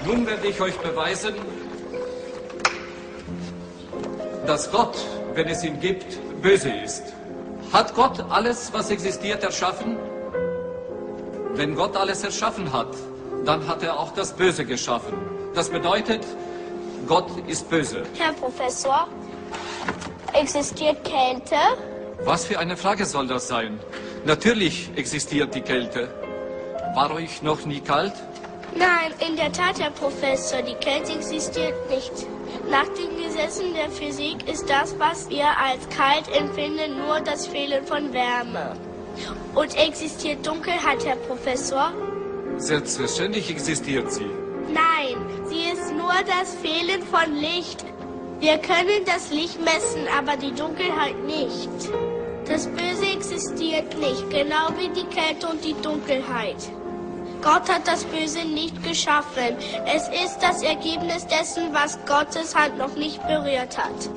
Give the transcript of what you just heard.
Nun werde ich euch beweisen, dass Gott, wenn es ihn gibt, böse ist. Hat Gott alles, was existiert, erschaffen? Wenn Gott alles erschaffen hat, dann hat er auch das Böse geschaffen. Das bedeutet, Gott ist böse. Herr Professor, existiert Kälte? Was für eine Frage soll das sein? Natürlich existiert die Kälte. War euch noch nie kalt? Nein, in der Tat, Herr Professor, die Kälte existiert nicht. Nach den Gesetzen der Physik ist das, was wir als kalt empfinden, nur das Fehlen von Wärme. Und existiert Dunkelheit, Herr Professor? Selbstverständlich existiert sie. Nein, sie ist nur das Fehlen von Licht. Wir können das Licht messen, aber die Dunkelheit nicht. Das Böse existiert nicht, genau wie die Kälte und die Dunkelheit. Gott hat das Böse nicht geschaffen. Es ist das Ergebnis dessen, was Gottes Hand noch nicht berührt hat.